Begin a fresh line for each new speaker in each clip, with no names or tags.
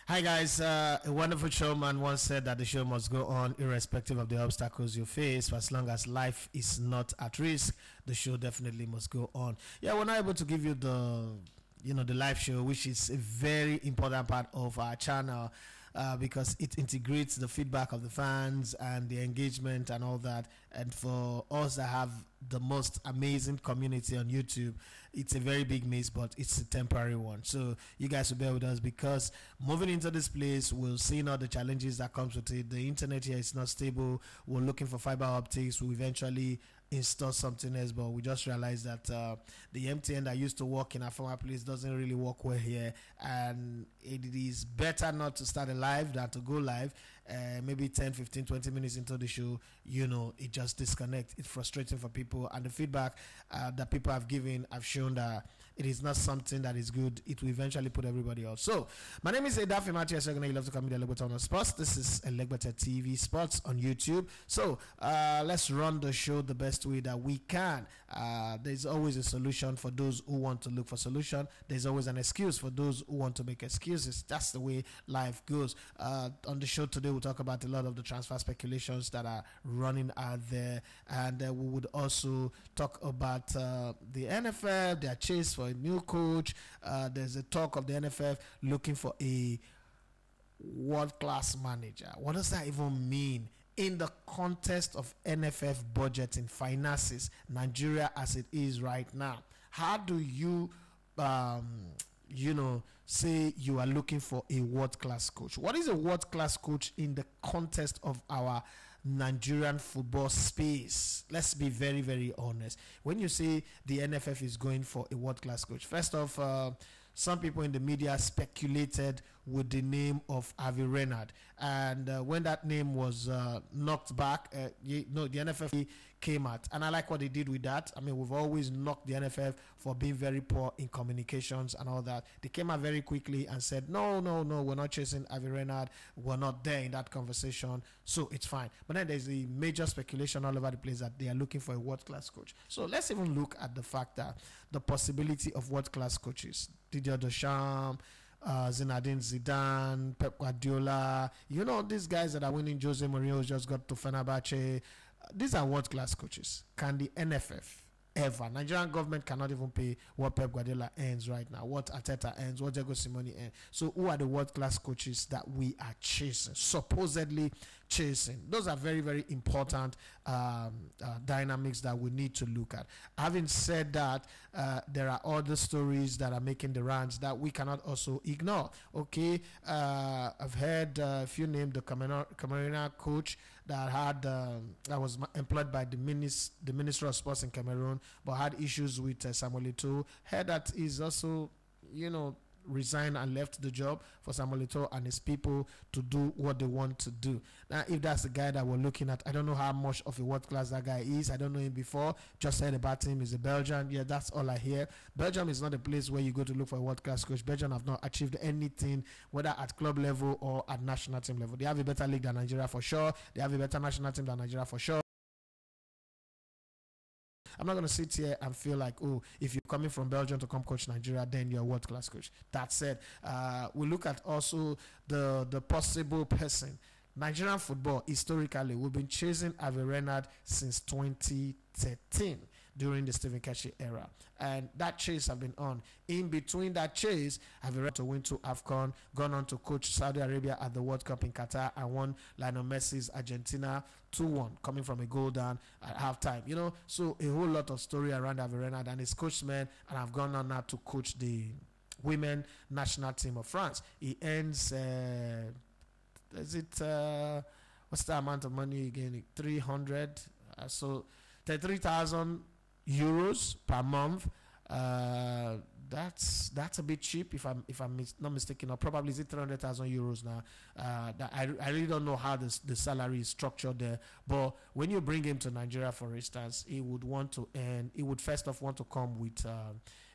Hi guys, a wonderful showman once said that the show must go on irrespective of the obstacles you face. For as long as life is not at risk, the show definitely must go on. Yeah, we're not able to give you the live show, which is a very important part of our channel, because it integrates the feedback of the fans and the engagement and all that. And for us that have the most amazing community on YouTube, it's a very big miss, but it's a temporary one. So you guys will bear with us, because moving into this place, we'll see all the challenges that comes with it. The internet here is not stable. We're looking for fiber optics. We'll eventually install something else, but we just realized that the MTN that used to work in our former place doesn't really work well here, and it is better not to start a live than to go live. Maybe 10, 15, 20 minutes into the show, it just disconnects. It's frustrating for people, and the feedback that people have given have shown that it is not something that is good. It will eventually put everybody off. So my name is Edafi Matthew. You love to come to Legbeta on Sports. This is Legbeta TV Sports on YouTube. So let's run the show the best way that we can. There's always a solution for those who want to look for solution. There's always an excuse for those who want to make excuses. That's the way life goes. On the show today, we'll talk about a lot of the transfer speculations that are running out there, and we would also talk about the NFF, their chase for a new coach. There's a talk of the NFF looking for a world-class manager. What does that even mean in the context of NFF budgeting, finances, Nigeria as it is right now? How do you say you are looking for a world-class coach? What is a world-class coach in the context of our Nigerian football space? Let's be very, very honest. When you say the NFF is going for a world-class coach, first off, some people in the media speculated with the name of Avi Renard, and when that name was knocked back, the NFF came out, and I like what they did with that. I mean, we've always knocked the NFF for being very poor in communications and all that. They came out very quickly and said, no, we're not chasing Avi Renard. We're not there in that conversation, so it's fine. But then there's a major speculation all over the place that they are looking for a world-class coach. So let's even look at the fact that the possibility of world-class coaches, Didier Deschamps, Zinedine Zidane, Pep Guardiola, these guys that are winning. Jose Mourinho just got to Fenerbahce. These are world-class coaches. Can the NFF ever? Nigerian government cannot even pay what Pep Guardiola earns right now, what Arteta earns, what Diego Simeone earns. So who are the world-class coaches that we are chasing, supposedly chasing? Those are very, very important dynamics that we need to look at. Having said that, there are other stories that are making the rounds that we cannot also ignore. Okay, I've heard a few names. The Cameroonian coach that had that was employed by the Minister of Sports in Cameroon, but had issues with Samuel Eto'o. Heard that he's also, resigned and left the job for Samuel Eto'o and his people to do what they want to do. Now, if that's the guy that we're looking at, I don't know how much of a world class that guy is. I don't know him before. Just heard about him. He's a Belgian. Yeah, that's all I hear. Belgium is not a place where you go to look for a world class coach. Belgium have not achieved anything, whether at club level or at national team level. They have a better league than Nigeria for sure. They have a better national team than Nigeria for sure. I'm not going to sit here and feel like, oh, if you're coming from Belgium to come coach Nigeria, then you're a world-class coach. That said, we look at also the possible person. Nigerian football, historically, we've been chasing Avi Renard since 2013 during the Stephen Keshi era. And that chase have been on. In between that chase, Avi Renard to win to AFCON, gone on to coach Saudi Arabia at the World Cup in Qatar, and won Lionel Messi's Argentina 2-1, coming from a goal down at halftime. So a whole lot of story around Avi Renard and his coachman, and I've gone on now to coach the women national team of France. He earns... what's the amount of money again? 300, so 33,000 euros per month. That's a bit cheap if I'm not mistaken, or probably is it 300,000 euros now. That I really don't know how the salary is structured there. But when you bring him to Nigeria, for instance, he would first off want to come with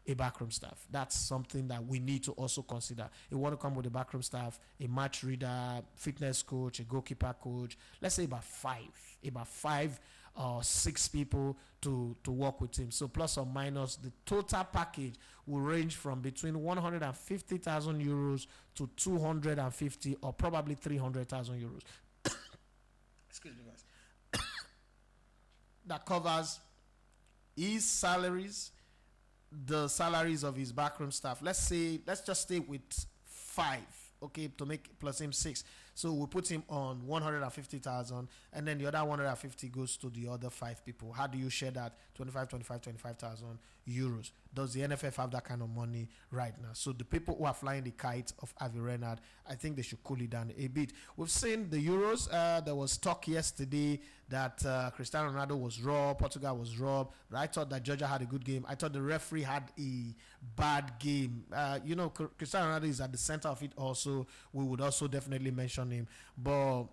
a backroom staff. That's something that we need to also consider. You want to come with a backroom staff, a match reader, fitness coach, a goalkeeper coach. Let's say about five or 6 people to work with him. So plus or minus, the total package will range from between 150,000 euros to 250 or probably 300,000 euros. Excuse me, guys. That covers his salaries, the salaries of his backroom staff. Let's just stay with 5, okay, to make plus him 6. So we put him on 150,000, and then the other 150 goes to the other 5 people. How do you share that? 25,000 euros. Does the NFF have that kind of money right now? So the people who are flying the kite of Avi Renard, I think they should cool it down a bit. We've seen the Euros. There was talk yesterday that Cristiano Ronaldo was robbed, Portugal was robbed. But I thought that Georgia had a good game. I thought the referee had a bad game. Cristiano Ronaldo is at the center of it also. We would also definitely mention him. But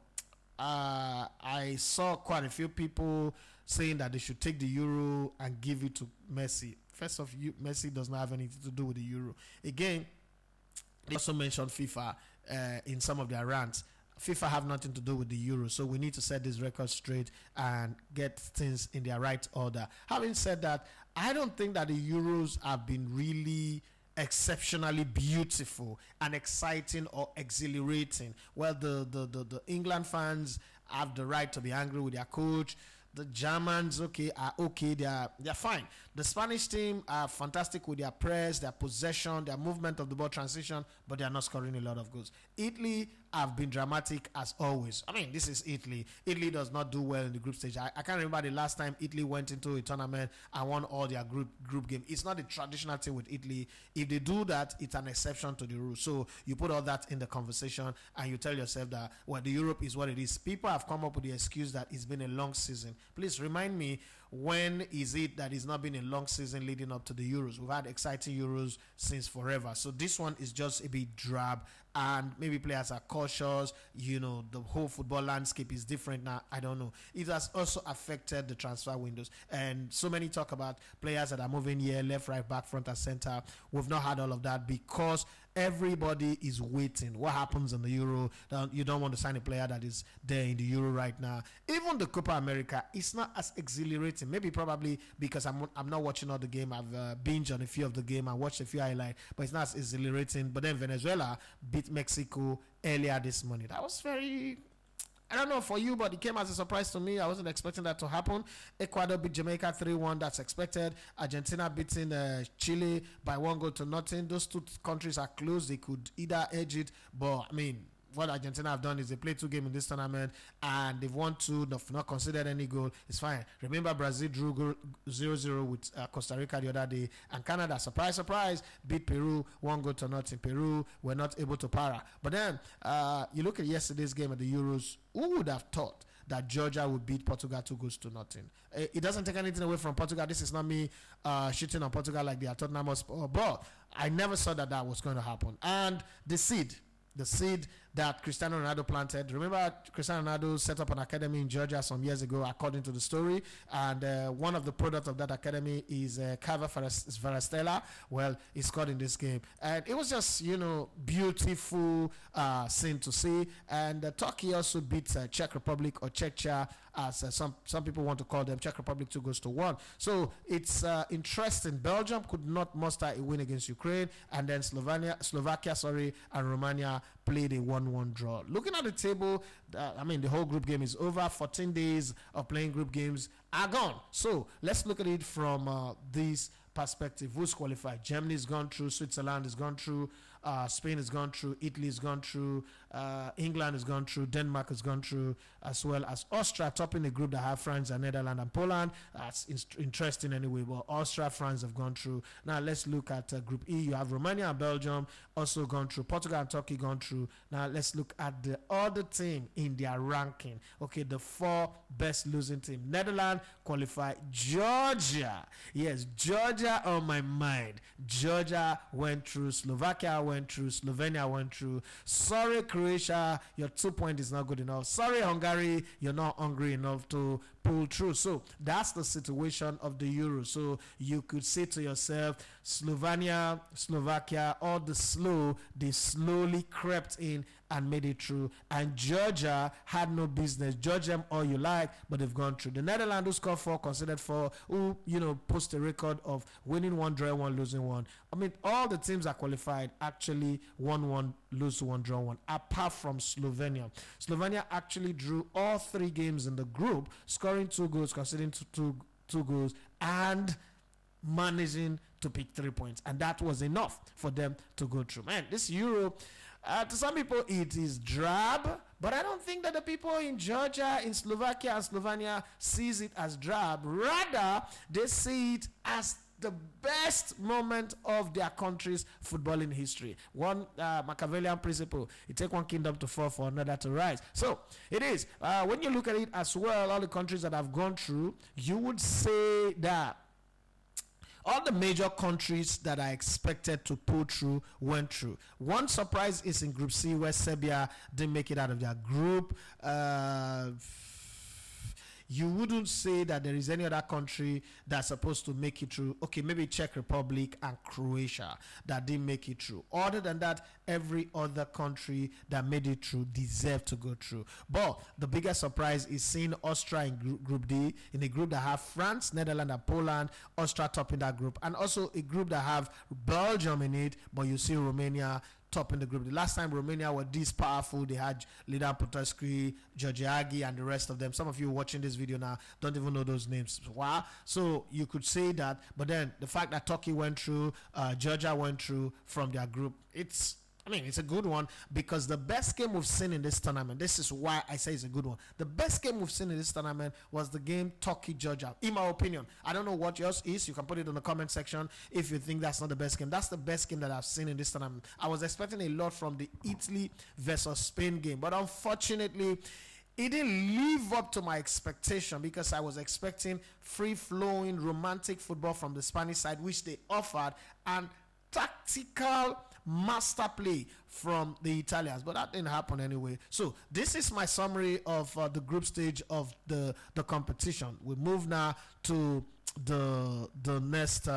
I saw quite a few people saying that they should take the Euro and give it to Messi. First of all, Messi does not have anything to do with the Euro. Again, they also mentioned FIFA in some of their rants. FIFA have nothing to do with the Euro, so we need to set this record straight and get things in their right order. Having said that, I don't think that the Euros have been really exceptionally beautiful and exciting or exhilarating. Well, the England fans have the right to be angry with their coach. The Germans, are okay. They're fine. The Spanish team are fantastic with their press, their possession, their movement of the ball transition, but they are not scoring a lot of goals. Italy have been dramatic as always. I mean, this is Italy. Italy does not do well in the group stage. I can't remember the last time Italy went into a tournament and won all their group game. It's not a traditional thing with Italy. If they do that, it's an exception to the rule. So you put all that in the conversation and you tell yourself that, well, the Europe is what it is. People have come up with the excuse that it's been a long season. Please remind me, when is it that it's not been a long season leading up to the Euros? We've had exciting Euros since forever. So this one is just a bit drab, and maybe players are cautious. The whole football landscape is different now. I don't know. It has also affected the transfer windows. And so many talk about players that are moving here, left, right, back, front, and center. We've not had all of that because everybody is waiting. What happens in the Euro? You don't want to sign a player that is there in the Euro right now. Even the Copa America, it's not as exhilarating. Maybe probably because I'm not watching all the game. I've binged on a few of the game. I watched a few highlights, but it's not as exhilarating. But then Venezuela beat Mexico earlier this morning. That was I don't know for you, but it came as a surprise to me. I wasn't expecting that to happen. Ecuador beat Jamaica 3-1. That's expected. Argentina beating Chile by 1-0. Those two countries are close. They could either edge it, but I mean, what Argentina have done is they played 2 games in this tournament and they've won 2, not considered any goal. It's fine. Remember, Brazil drew 0-0 with Costa Rica the other day, and Canada, surprise, beat Peru 1-0. Peru were not able to para. But then you look at yesterday's game at the Euros. Who would have thought that Georgia would beat Portugal 2-0? It doesn't take anything away from Portugal. This is not me shitting on Portugal like they are Tottenham Hotspur, but I never saw that was going to happen. And the seed that Cristiano Ronaldo planted. Remember, Cristiano Ronaldo set up an academy in Georgia some years ago, according to the story. And one of the products of that academy is Cava Varastella. Well, he scored in this game. And it was just, beautiful scene to see. And Turkey also beat Czech Republic, or Czechia, as some people want to call them. Czech Republic 2-1. So it's interesting. Belgium could not muster a win against Ukraine. And then Slovakia, and Romania played a 1-1 draw. Looking at the table, the whole group game is over. 14 days of playing group games are gone. So let's look at it from this perspective. Who's qualified? Germany has gone through. Switzerland has gone through. Spain has gone through. Italy has gone through. England has gone through. Denmark has gone through, as well as Austria, topping the group that have France and Netherlands and Poland. That's interesting anyway. But Austria, France have gone through. Now let's look at Group E. You have Romania and Belgium also gone through. Portugal and Turkey gone through. Now let's look at the other team in their ranking. Okay, the 4 best losing team. Netherlands qualified. Georgia. Yes, Georgia on my mind. Georgia went through. Slovakia went through. Slovenia went through. Sorry, Croatia, your 2 point is not good enough. Sorry, Hungary, you're not hungry enough to pull through. So that's the situation of the Euro. So you could say to yourself, Slovenia, Slovakia, all they slowly crept in and made it through. And Georgia had no business. Judge them all you like, but they've gone through. The Netherlands, who scored 4, conceded 4, who, post a record of winning 1, drawing 1, losing 1. I mean, all the teams that qualified actually won 1, lose 1, draw 1, apart from Slovenia. Slovenia actually drew all 3 games in the group, scoring 2 goals, conceding two goals, and managing to pick 3 points. And that was enough for them to go through. Man, this Euro, to some people it is drab, but I don't think that the people in Georgia, in Slovakia and Slovenia sees it as drab. Rather, they see it as the best moment of their country's footballing history. One Machiavellian principle: it takes one kingdom to fall for another to rise. So it is. When you look at it as well, all the countries that have gone through, you would say that all the major countries that are expected to pull through went through. One surprise is in Group C, where Serbia didn't make it out of their group. You wouldn't say that there is any other country that's supposed to make it through. Okay, maybe Czech Republic and Croatia that didn't make it through. Other than that, every other country that made it through deserved to go through. But the biggest surprise is seeing Austria in Group D, in a group that have France, Netherlands, and Poland. Austria topping that group, and also a group that have Belgium in it, but you see Romania top in the group. The last time Romania were this powerful, they had Lidan Potescu, Georgiagi, and the rest of them. Some of you watching this video now don't even know those names. Wow. So you could say that, but then the fact that Turkey went through, Georgia went through from their group, it's a good one, because the best game we've seen in this tournament, this is why I say it's a good one. The best game we've seen in this tournament was the game Turkey-Georgia, in my opinion. I don't know what yours is. You can put it in the comment section if you think that's not the best game. That's the best game that I've seen in this tournament. I was expecting a lot from the Italy versus Spain game, but unfortunately, it didn't live up to my expectation, because I was expecting free-flowing, romantic football from the Spanish side, which they offered, and tactical master play from the Italians, but that didn't happen anyway. So this is my summary of the group stage of the competition. We move now to the next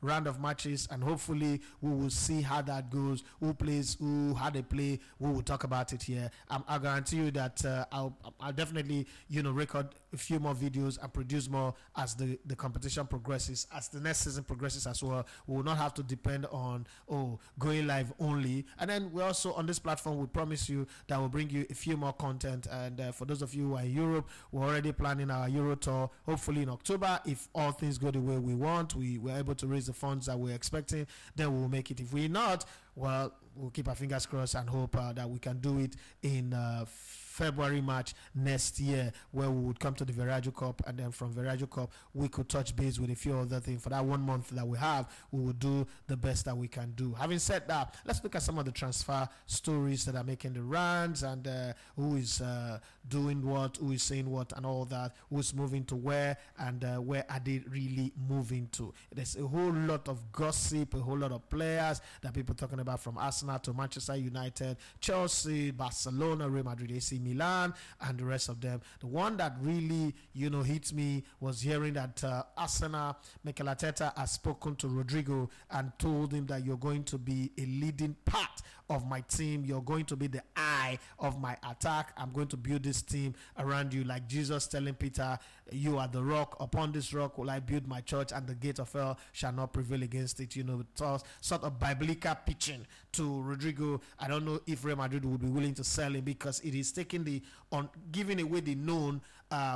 round of matches, and hopefully we will see how that goes, who plays who, how they play. We will talk about it here. I guarantee you that I'll definitely record a few more videos and produce more as the competition progresses, as the next season progresses as well. We will not have to depend on going live only. And then we also, on this platform, we promise you that we'll bring you a few more content. And for those of you who are in Europe, we're already planning our Euro tour, hopefully in October. If all things go the way we want, we're able to raise the funds that we're expecting, then we'll make it. If we're not, well, we'll keep our fingers crossed and hope that we can do it in February, March next year, where we would come to the Veragio Cup, and then from Veragio Cup we could touch base with a few other things. For that 1 month that we have, we will do the best that we can do. Having said that, let's look at some of the transfer stories that are making the rounds, and who is doing what, who is saying what, and all that, who's moving to where, and where are they really moving to. There's a whole lot of gossip, a whole lot of players that people talking about, from Arsenal to Manchester United, Chelsea, Barcelona, Real Madrid, AC Milan, and the rest of them. The one that really hit me was hearing that Arsenal, Mikel Arteta has spoken to Rodrigo and told him that you're going to be a leading part of my team. You're going to be the eye of my attack. I'm going to build this team around you, like Jesus telling Peter, you are the rock. Upon this rock will I build my church, and the gate of hell shall not prevail against it. Sort of biblical pitching to Rodrigo. I don't know if Real Madrid would be willing to sell him, because it is taking giving away the known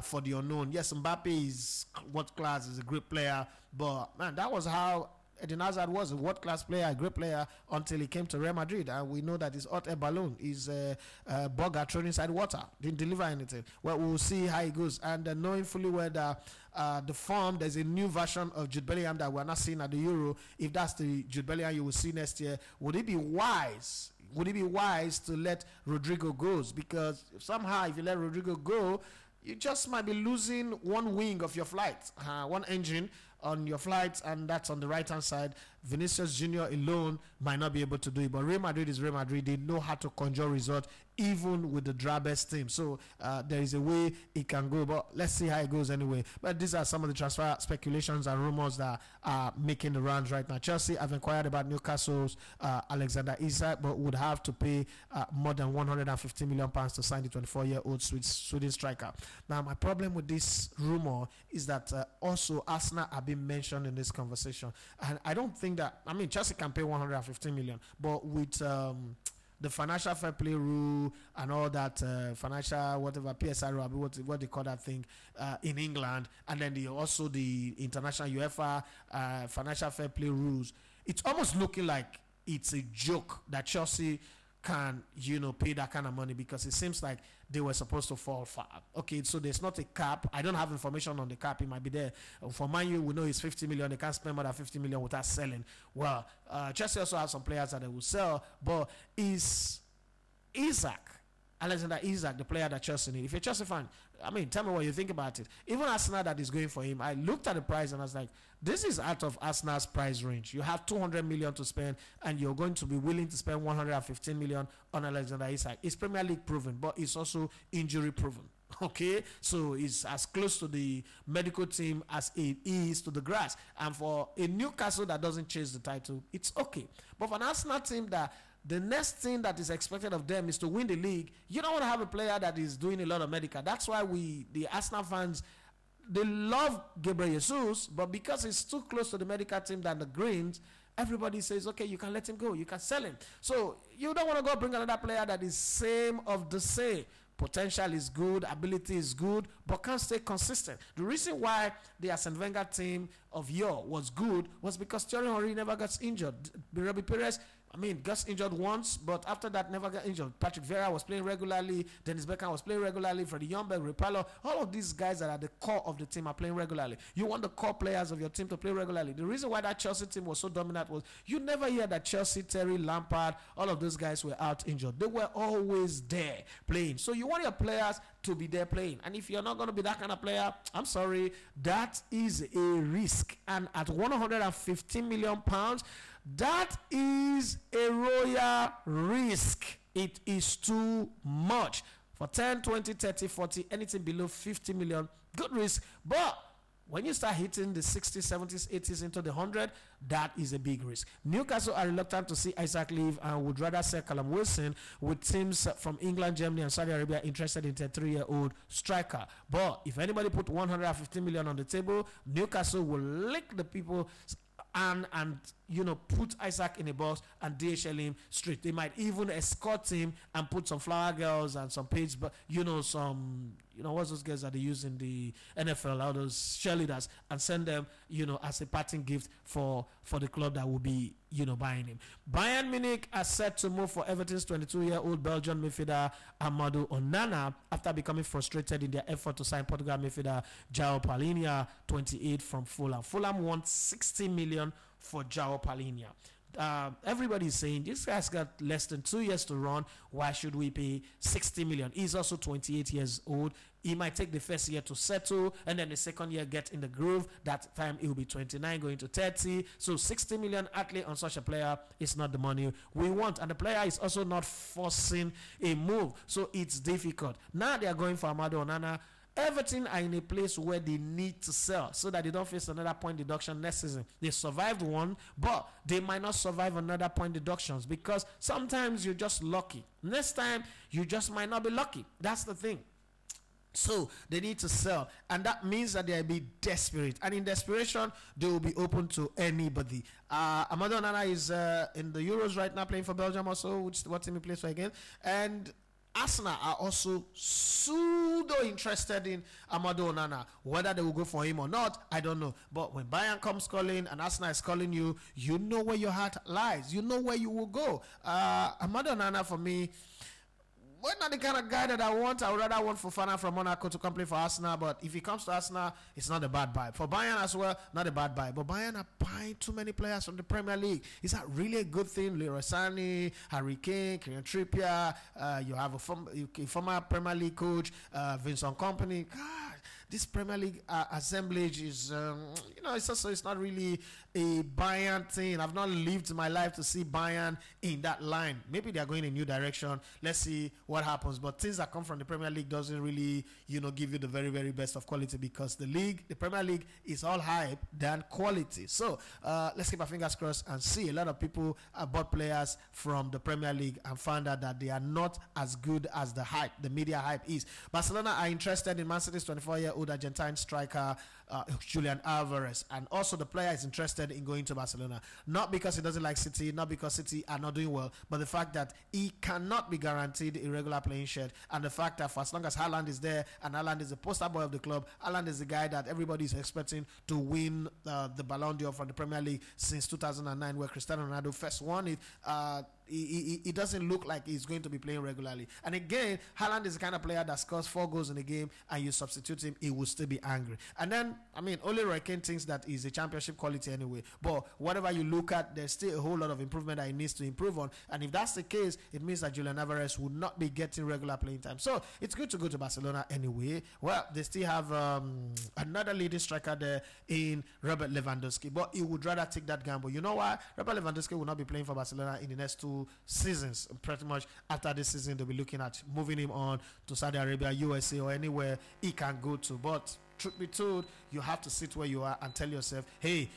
for the unknown. Yes, Mbappe is world class, is a great player, but man, that was how Eden Hazard was a world-class player, a great player, until he came to Real Madrid. And we know that his hot air balloon is a bugger thrown inside water. Didn't deliver anything. Well, we'll see how it goes. And knowing fully well that the form, there's a new version of Jude Bellingham that we're not seeing at the Euro. If that's the Jude Bellingham you will see next year, would it be wise to let Rodrigo go? Because somehow, if you let Rodrigo go, you just might be losing one wing of your flight, one engine on your flight, and that's on the right hand side Vinicius Junior alone might not be able to do it, but Real Madrid is Real Madrid. They know how to conjure results even with the drabbest team. So there is a way it can go, but let's see how it goes anyway. But these are some of the transfer speculations and rumors that are making the rounds right now. Chelsea have inquired about Newcastle's Alexander Isak, but would have to pay more than £150 million to sign the 24-year-old Swedish striker. Now, my problem with this rumor is that also Arsenal have been mentioned in this conversation, and I don't think that, I mean, Chelsea can pay 150 million, but with the financial fair play rule and all that financial whatever PSR, what they call that thing in England, and then also the international UEFA financial fair play rules, it's almost looking like it's a joke that Chelsea can pay that kind of money, because it seems like they were supposed to fall far. Okay, so there's not a cap. I don't have information on the cap. It might be there. For Man U, we know it's 50 million. They can't spend more than 50 million without selling. Well, Chelsea also has some players that they will sell, but is Alexander Isak the player that Chelsea need? If you're a Chelsea fan, I mean, tell me what you think about it. Even Arsenal that is going for him, I looked at the price and I was like, this is out of Arsenal's price range. You have 200 million to spend, and you're going to be willing to spend 115 million on Alexander Isak. It's Premier League proven, but it's also injury proven. Okay, so it's as close to the medical team as it is to the grass. And for a Newcastle that doesn't chase the title, it's okay. But for an Arsenal team that the next thing that is expected of them is to win the league, you don't want to have a player that is doing a lot of medical. That's why the Arsenal fans, they love Gabriel Jesus, but because he's too close to the medical team than the Greens, everybody says, okay, you can let him go, you can sell him. So you don't want to go bring another player that is same of the same. Potential is good, ability is good, but can't stay consistent. The reason why the Arsene Wenger team of yore was good was because Thierry Henry never got injured. Robbie Perez, got injured once, but after that never got injured. Patrick Vieira was playing regularly. Dennis Beckham was playing regularly. Freddie Ljungberg, Rapallo, all of these guys that are the core of the team are playing regularly. You want the core players of your team to play regularly. The reason why that Chelsea team was so dominant was you never hear that Chelsea, Terry, Lampard, all of those guys were out injured. They were always there playing. So you want your players to be there playing. And if you're not going to be that kind of player, I'm sorry, that is a risk. And at £115 million, that is a royal risk. It is too much. For 10, 20, 30, 40, anything below 50 million, good risk. But when you start hitting the 60s, 70s, 80s into the 100, that is a big risk. Newcastle are reluctant to see Isak leave and would rather sell Callum Wilson, with teams from England, Germany, and Saudi Arabia interested in the 3-year-old striker. But if anybody put 150 million on the table, Newcastle will lick the people and put Isak in a box and DHL him straight. They might even escort him and put some flower girls and some page, but what's those girls that they use in the NFL, all those cheerleaders, and send them, as a parting gift for the club that will be, buying him. Bayern Munich are set to move for Everton's 22-year-old Belgian midfielder Amadou Onana after becoming frustrated in their effort to sign Portugal midfielder João Palhinha, 28, from Fulham. Fulham wants 60 million for João Palhinha. Everybody is saying this guy's got less than 2 years to run. Why should we pay 60 million? He's also 28 years old. He might take the first year to settle, and then the second year get in the groove. That time he will be 29 going to 30. So 60 million athlete on such a player is not the money we want, and the player is also not forcing a move, so it's difficult. Now they are going for Amadou Onana. Everton are in a place where they need to sell so that they don't face another point deduction next season. They survived one, but they might not survive another point deductions, because sometimes you're just lucky. Next time, you just might not be lucky. That's the thing. So they need to sell, and that means that they'll be desperate, and in desperation they will be open to anybody. Amadou Onana is in the Euros right now, playing for Belgium also, what team he plays for again, and Arsenal are also pseudo interested in Amadou Onana. Whether they will go for him or not, I don't know. But when Bayern comes calling and Arsenal is calling you, you know where your heart lies. You know where you will go. Amadou Onana, for me, well, not the kind of guy that I want. I would rather want Fofana from Monaco to come play for Arsenal. But if he comes to Arsenal, it's not a bad buy. For Bayern as well, not a bad buy. But Bayern are buying too many players from the Premier League. Is that really a good thing? Leroy Sané, Harry Kane, Kieran Trippier. You have a former Premier League coach, Vincent Kompany. God, this Premier League assemblage is, it's not really a Bayern thing. I've not lived my life to see Bayern in that line. Maybe they are going in a new direction. Let's see what happens. But things that come from the Premier League doesn't really, give you the very, very best of quality, because the Premier League is all hype than quality. So let's keep our fingers crossed and see. A lot of people bought players from the Premier League and found out that they are not as good as the media hype is. Barcelona are interested in Man City's 24-year-old Argentine striker Julian Alvarez, and also the player is interested in going to Barcelona, not because he doesn't like City, not because City are not doing well, but the fact that he cannot be guaranteed a regular playing shirt, and the fact that for as long as Haaland is there, and Haaland is the poster boy of the club, Haaland is the guy that everybody is expecting to win the Ballon d'Or from the Premier League since 2009, where Cristiano Ronaldo first won it. He doesn't look like he's going to be playing regularly. And again, Haaland is the kind of player that scores 4 goals in a game, and you substitute him, he will still be angry. And then, only Roy Keane thinks that he's a championship quality anyway. But whatever you look at, there's still a whole lot of improvement that he needs to improve on. And if that's the case, it means that Julian Alvarez would not be getting regular playing time. So it's good to go to Barcelona anyway. Well, they still have another leading striker there in Robert Lewandowski, but he would rather take that gamble. You know why? Robert Lewandowski will not be playing for Barcelona in the next 2 seasons. Pretty much after this season, they'll be looking at moving him on to Saudi Arabia, USA, or anywhere he can go to. But truth be told, you have to sit where you are and tell yourself, hey,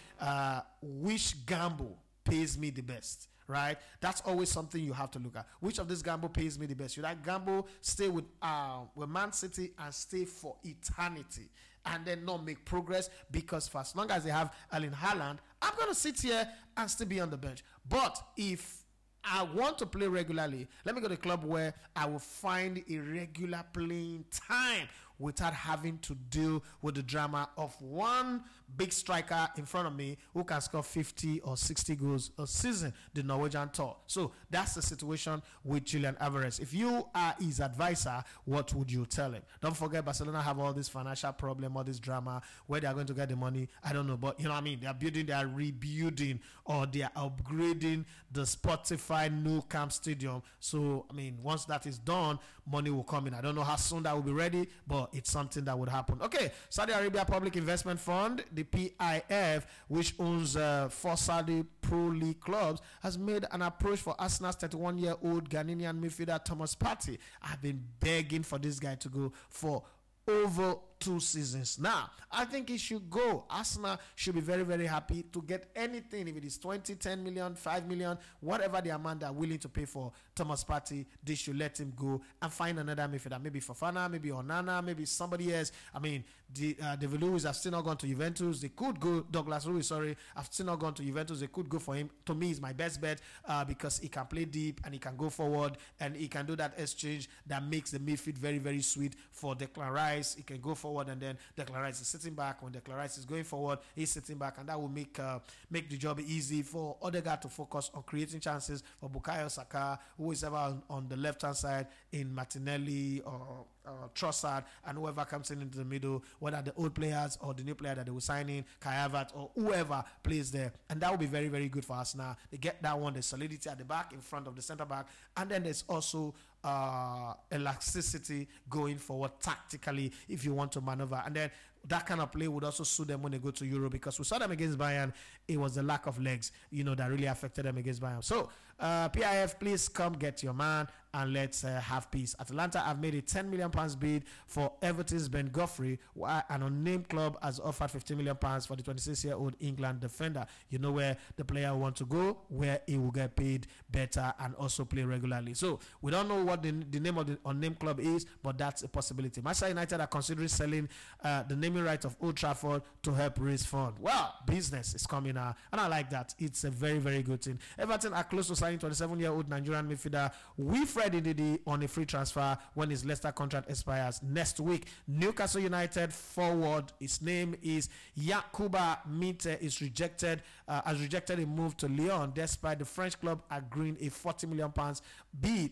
which gamble pays me the best? Right? That's always something you have to look at. Which of this gamble pays me the best? Should I gamble, stay with Man City and stay for eternity, and then not make progress? Because for as long as they have Erling Haaland, I'm going to sit here and still be on the bench. But if I want to play regularly, let me go to a club where I will find a regular playing time without having to deal with the drama of one big striker in front of me who can score 50 or 60 goals a season, the Norwegian tour. So that's the situation with Julian Alvarez. If you are his advisor, what would you tell him? Don't forget, Barcelona have all this financial problem, all this drama, where they are going to get the money, I don't know. But you know what I mean? They are rebuilding, or they are upgrading the Spotify new camp stadium. So, once that is done, money will come in. I don't know how soon that will be ready, but it's something that would happen. Okay, Saudi Arabia Public Investment Fund, the PIF, which owns 4 Saudi Pro League clubs, has made an approach for Arsenal's 31-year-old Ghanaian midfielder Thomas Partey. I've been begging for this guy to go for over 2 seasons now. I think he should go. Arsenal should be very, very happy to get anything. If it is 20, 10 million, 5 million, whatever the amount they're willing to pay for Thomas Partey, they should let him go and find another midfielder. Maybe Fofana, maybe Onana, maybe somebody else. David Luiz have still not gone to Juventus. They could go. Douglas Luiz, have still not gone to Juventus. They could go for him. To me, he's my best bet because he can play deep and he can go forward and he can do that exchange that makes the midfield very, very sweet for Declan Rice. He can go forward and then Declan Rice is sitting back. When Declan Rice is going forward, he's sitting back, and that will make the job easy for Odegaard to focus on creating chances for Bukayo Saka, who is ever on the left-hand side, in Martinelli or Trossard, and whoever comes into the middle, whether the old players or the new player that they will sign in, Kai Havertz or whoever plays there. And that will be very, very good for us now. They get that one, the solidity at the back in front of the centre back, and then there's also elasticity going forward tactically if you want to maneuver. And then that kind of play would also suit them when they go to Euro, because we saw them against Bayern. It was the lack of legs, that really affected them against Bayern. So, PIF, please come get your man and let's have peace. Atalanta have made a £10 million bid for Everton's Ben Godfrey, while an unnamed club has offered £15 million for the 26-year-old England defender. You know where the player wants to go, where he will get paid better and also play regularly. So, we don't know what the name of the unnamed club is, but that's a possibility. Manchester United are considering selling the naming right of Old Trafford to help raise funds. Well, business is coming out, and I like that. It's a very, very good thing. Everton are close to signing 27-year-old Nigerian midfielder Wilfred Ndidi on a free transfer when his Leicester contract expires next week. Newcastle United forward, his name is Yakuba Minte, has rejected a move to Lyon despite the French club agreeing a £40 million bid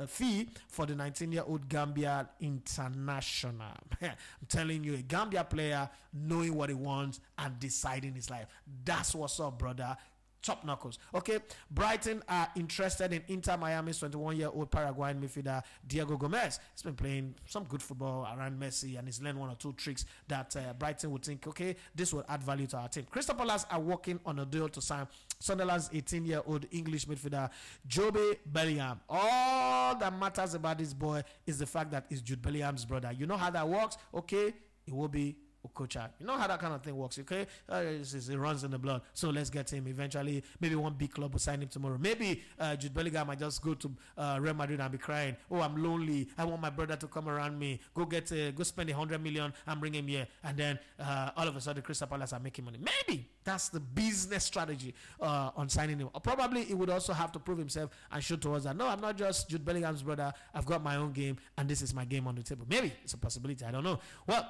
fee for the 19-year-old Gambia international. I'm telling you, a Gambia player knowing what he wants and deciding his life. That's what's up, brother. Top knuckles. Okay, Brighton are interested in Inter Miami's 21-year-old Paraguayan midfielder Diego Gomez. He's been playing some good football around Messi and he's learned one or two tricks that Brighton would think, okay, this will add value to our team. Crystal Palace are working on a deal to sign Sunderland's 18-year-old English midfielder Jobe Bellingham. All that matters about this boy is the fact that he's Jude Bellingham's brother. You know how that works? Okay, it will be Okocha. You know how that kind of thing works, okay? It runs in the blood. So let's get him. Eventually, maybe one big club will sign him tomorrow. Maybe Jude Bellingham might just go to Real Madrid and be crying, oh, I'm lonely. I want my brother to come around me. Go spend 100 million and bring him here. And then all of a sudden, Crystal Palace are making money. Maybe that's the business strategy on signing him. Or probably he would also have to prove himself and show towards that. No, I'm not just Jude Bellingham's brother. I've got my own game, and this is my game on the table. Maybe it's a possibility. I don't know. Well,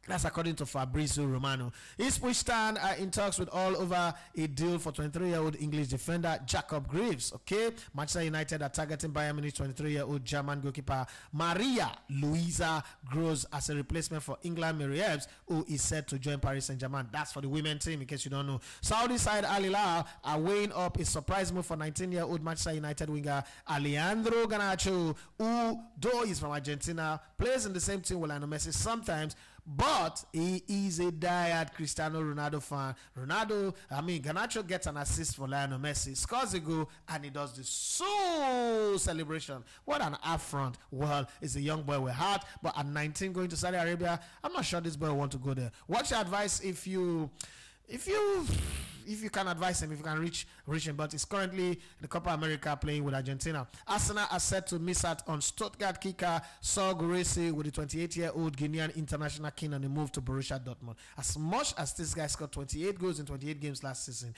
that's according to Fabrizio Romano. Ipswich Town are in talks with all over a deal for 23-year-old English defender Jacob Greaves. Okay, Manchester United are targeting Bayern Munich 23-year-old German goalkeeper Maria Luisa Gross as a replacement for England Mary Ebbs, who is set to join Paris Saint-Germain. That's for the women team, in case you don't know. Saudi side Al Hilal are weighing up a surprise move for 19-year-old Manchester United winger Alejandro Garnacho, who, though he's from Argentina, plays in the same team with Lionel Messi sometimes, but he is a diehard Cristiano Ronaldo fan. Garnacho gets an assist for Lionel Messi, scores a goal, and he does this celebration. What an affront. Well, it's a young boy with heart, but at 19 going to Saudi Arabia, I'm not sure this boy will want to go there. What's your advice if you can advise him, if you can reach him? But he's currently in the Copa America playing with Argentina. Arsenal are set to miss out on Stuttgart kicker Saul Guresi, with the 28-year-old Guinean international keen on the move to Borussia Dortmund. As much as this guy scored 28 goals in 28 games last season,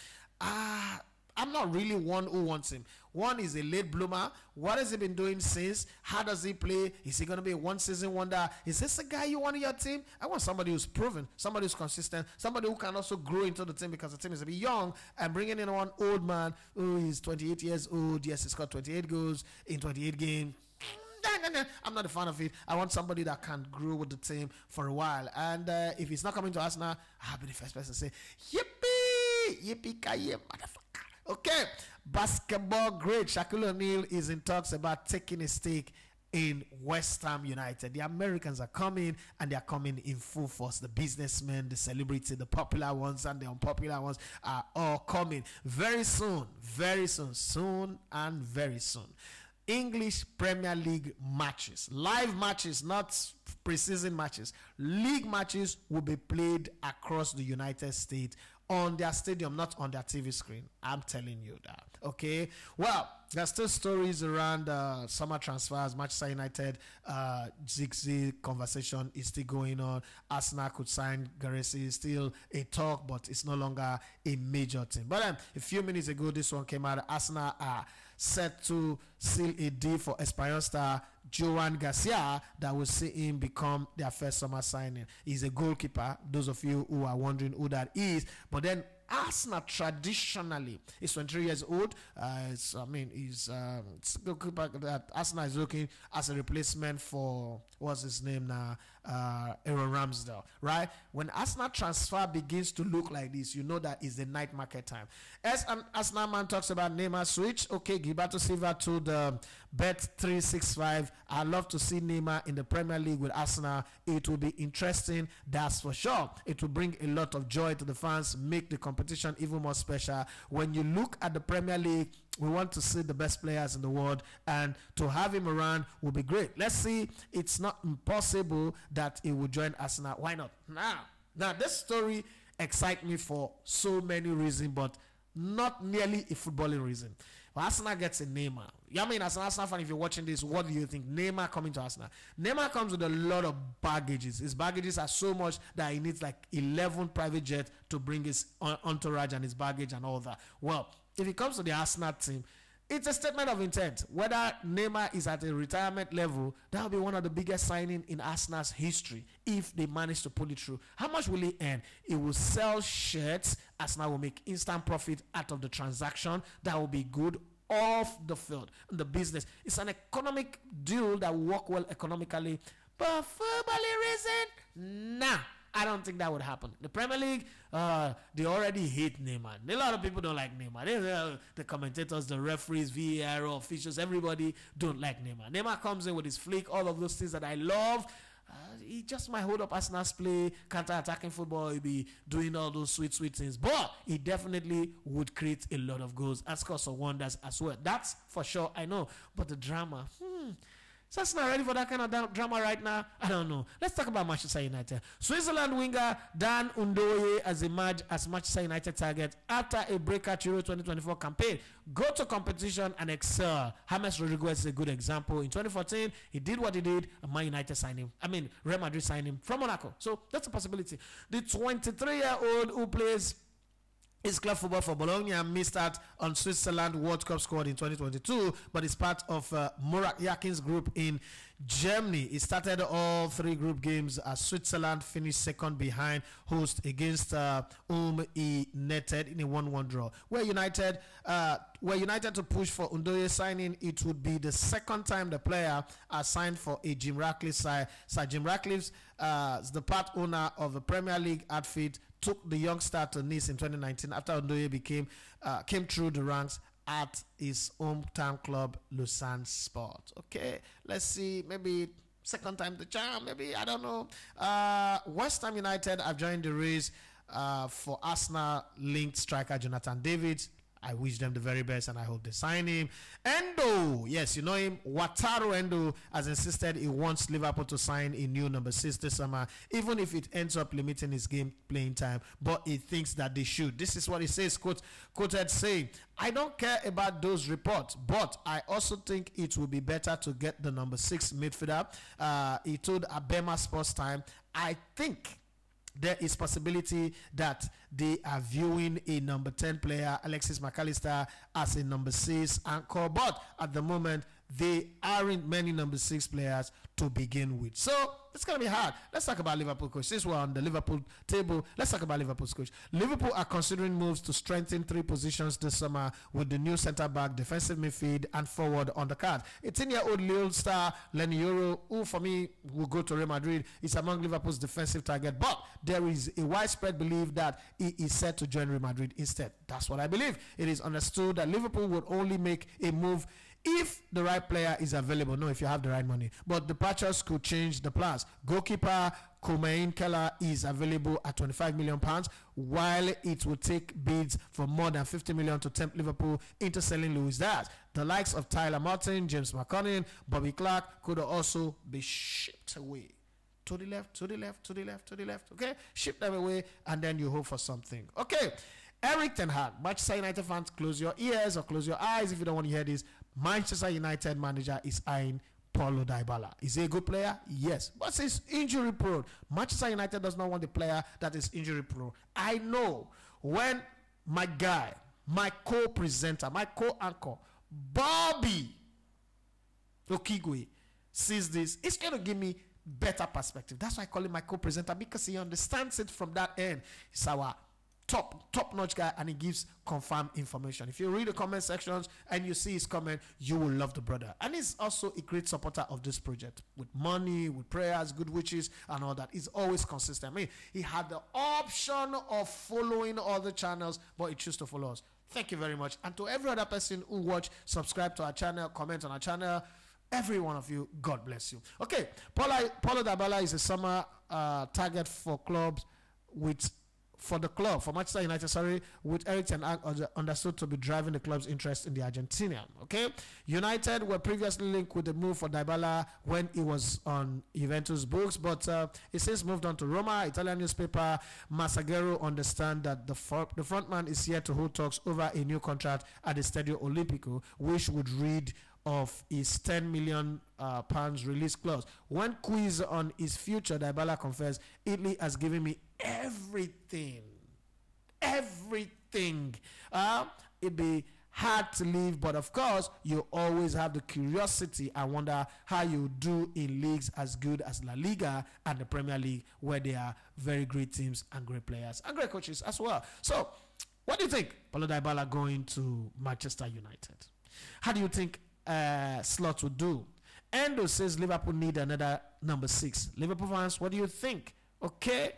I'm not really one who wants him. One is a late bloomer. What has he been doing since? How does he play? Is he going to be a one-season wonder? Is this a guy you want in your team? I want somebody who's proven, somebody who's consistent, somebody who can also grow into the team, because the team is a bit young, and bringing in one old man who is 28 years old. Yes, he's got 28 goals in 28 games. I'm not a fan of it. I want somebody that can grow with the team for a while. And if he's not coming to us now, I'll be the first person to say, yippee! Yippee-ki-yay, motherfucker. Okay, basketball great Shaquille O'Neal is in talks about taking a stake in West Ham United. The Americans are coming, and they are coming in full force. The businessmen, the celebrities, the popular ones and the unpopular ones are all coming very soon, soon and very soon. English Premier League matches, live matches, not preseason matches, league matches will be played across the United States on their stadium, not on their TV screen. I'm telling you that. Okay. Well, there's still stories around summer transfers. Manchester United Ziggy conversation is still going on. Arsenal could sign Garesi. Still a talk, but it's no longer a major thing. But a few minutes ago, this one came out. Arsenal are set to seal a deal for Espanyol star Joan Garcia that will see him become their first summer signing. He's a goalkeeper. Those of you who are wondering who that is. But then Arsenal traditionally is 23 years old. He's a goalkeeper that Arsenal is looking as a replacement for, what's his name now? Aaron Ramsdale, right? When Arsenal transfer begins to look like this, you know that it's the night market time. As an Arsenal man talks about Neymar switch, okay, Gilberto Silva to the Bet365. I'd love to see Neymar in the Premier League with Arsenal. It will be interesting, that's for sure. It will bring a lot of joy to the fans, make the competition even more special. When you look at the Premier League, we want to see the best players in the world, and to have him around will be great. Let's see. It's not impossible that he will join Arsenal. Why not? Now this story excites me for so many reasons, but not nearly a footballing reason. But Arsenal gets a Neymar. As an Arsenal fan, if you're watching this, what do you think? Neymar coming to Arsenal. Neymar comes with a lot of baggages. His baggages are so much that he needs like 11 private jets to bring his entourage and his baggage and all that. Well, if he comes to the Arsenal team, it's a statement of intent. Whether Neymar is at a retirement level, that will be one of the biggest signings in Arsenal's history if they manage to pull it through. How much will he earn? He will sell shirts. Arsenal will make instant profit out of the transaction. That will be good off the field. The business. It's an economic deal that will work well economically. But footballing reason? Nah. I don't think that would happen. The Premier League, they already hate Neymar. A lot of people don't like Neymar. The commentators, the referees, VAR officials, everybody don't like Neymar. Neymar comes in with his flick, all of those things that I love. He just might hold up Arsenal's play, counter-attacking football. He'll be doing all those sweet things. But he definitely would create a lot of goals and score some wonders as well. That's for sure, I know. But the drama, so that's not ready for that kind of drama right now. I don't know. Let's talk about Manchester United. Switzerland winger Dan Undoye has emerged as Manchester United target after a breakout Euro 2024 campaign. Go to competition and excel. James Rodriguez is a good example. In 2014, he did what he did, and Man United signed him. Real Madrid signed him from Monaco. So that's a possibility. The 23-year-old who plays his club football for Bologna missed out on Switzerland World Cup squad in 2022, but is part of Murat Yakin's group in Germany. He started all 3 group games as Switzerland finished second behind host against he netted in a 1-1 draw. Were United to push for Undoye signing, it would be the second time the player has signed for a Jim Ratcliffe side. Sir Jim Ratcliffe, the part owner of the Premier League outfit, took the young star to Nice in 2019 after Undoye came through the ranks at his hometown club, Lausanne Sport. Okay, let's see, maybe second time the charm, maybe, I don't know. West Ham United have joined the race for Arsenal-linked striker Jonathan David. I wish them the very best and I hope they sign him. Endo, yes, you know him. Wataru Endo has insisted he wants Liverpool to sign a new number 6 this summer, even if it ends up limiting his game playing time. But he thinks that they should. This is what he says, quoted saying, "I don't care about those reports, but I also think it would be better to get the number 6 midfielder." He told Abema Sports Time, "I think there is possibility that they are viewing a number 10 player, Alexis McAllister, as a number 6 anchor, but at the moment they aren't many number 6 players to begin with." So it's going to be hard. Let's talk about Liverpool coach. Since we're on the Liverpool table, let's talk about Liverpool's coach. Liverpool are considering moves to strengthen 3 positions this summer with the new centre-back, defensive midfield, and forward on the card. 18-year-old Lille star Lenny Yoro, who for me will go to Real Madrid, is among Liverpool's defensive target, but there is a widespread belief that he is set to join Real Madrid instead. That's what I believe. It is understood that Liverpool would only make a move if the right player is available. No, if you have the right money. But departures could change the plans. Goalkeeper Komain Keller is available at £25 million, while it will take bids for more than $50 million to tempt Liverpool into selling Luis Diaz. The likes of Tyler Martin, James McConnell, Bobby Clark could also be shipped away. To the left, to the left, to the left, to the left. Okay? Ship them away, and then you hope for something. Okay. Eric Ten Hag. Manchester United fans, close your ears or close your eyes if you don't want to hear this. Manchester United manager is eyeing Paulo Dybala. Is he a good player? Yes. But he's injury prone. Manchester United does not want a player that is injury prone. I know when my guy, my co-presenter, my co-anchor, Bobby Okigwe sees this, it's going to give me better perspective. That's why I call him my co-presenter, because he understands it from that end. He's our top-notch guy, and he gives confirmed information. If you read the comment sections and you see his comment, you will love the brother. And he's also a great supporter of this project, with money, with prayers, good wishes, and all that. He's always consistent. I mean, he had the option of following other channels, but he chose to follow us. Thank you very much. And to every other person who watch, subscribe to our channel, comment on our channel, every one of you, God bless you. Okay, Paulo Dybala is a summer target for clubs for Manchester United, with Eric Ten Hag understood to be driving the club's interest in the Argentinian. Okay, United were previously linked with the move for Dybala when he was on Juventus books, but he since moved on to Roma. Italian newspaper Masagero understand that the frontman is here to hold talks over a new contract at the Stadio Olimpico, which would read of his £10 million release clause. When quizzed on his future, Dybala confessed, "Italy has given me everything. It'd be hard to leave, but of course, you always have the curiosity. I wonder how you do in leagues as good as La Liga and the Premier League, where there are very great teams and great players and great coaches as well." So, what do you think? Paulo Dybala going to Manchester United. How do you think Slot would do? Endo says Liverpool need another number 6. Liverpool fans, what do you think? Okay,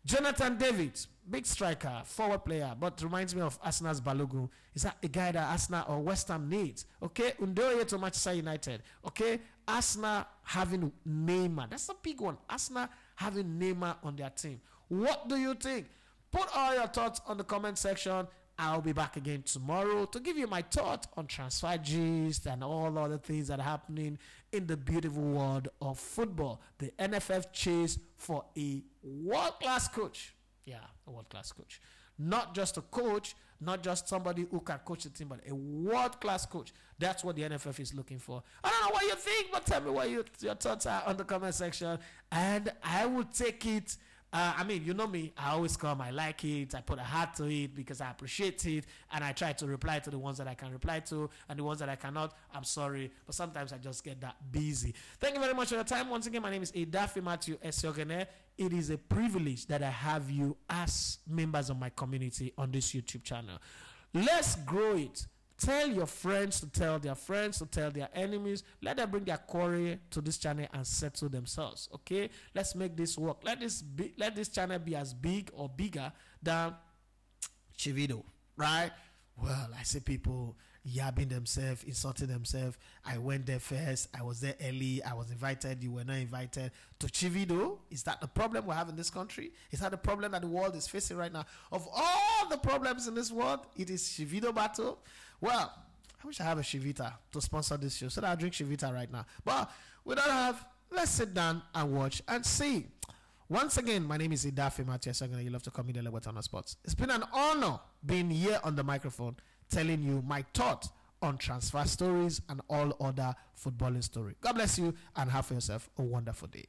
Jonathan David, big striker, forward player, but reminds me of Arsenal's Balogun. Is that a guy that Arsenal or West Ham needs? Okay, Undoye to Manchester United. Okay, Arsenal having Neymar. That's a big one. Arsenal having Neymar on their team. What do you think? Put all your thoughts on the comment section. I'll be back again tomorrow to give you my thoughts on transfer gist and all other things that are happening in the beautiful world of football. The NFF chase for a world-class coach. Yeah, a world-class coach. Not just a coach, not just somebody who can coach the team, but a world-class coach. That's what the NFF is looking for. I don't know what you think, but tell me what your thoughts are on the comment section, and I will take it. I mean, you know me, I always come, I like it, I put a heart to it because I appreciate it, and I try to reply to the ones that I can reply to, and the ones that I cannot, I'm sorry, but sometimes I just get that busy. Thank you very much for your time. Once again, my name is Idafi Matthew Esiogene. It is a privilege that I have you as members of my community on this YouTube channel. Let's grow it. Tell your friends to tell their friends to tell their enemies. Let them bring their quarry to this channel and settle themselves. Okay, let's make this work. Let this channel be as big or bigger than Chivido, right? Well, I see people yabbing themselves, insulting themselves. I went there first. I was there early. I was invited. You were not invited to Chivido. Is that the problem we have in this country? Is that the problem that the world is facing right now? Of all the problems in this world, it is Chivido battle. Well, I wish I have a Chivita to sponsor this show so that I drink Chivita right now. But we don't have. Let's sit down and watch and see. Once again, my name is Idafi Matthew Esiogene. You love to call me the Lebatana Sports. It's been an honor being here on the microphone, telling you my thoughts on transfer stories and all other footballing stories. God bless you and have for yourself a wonderful day.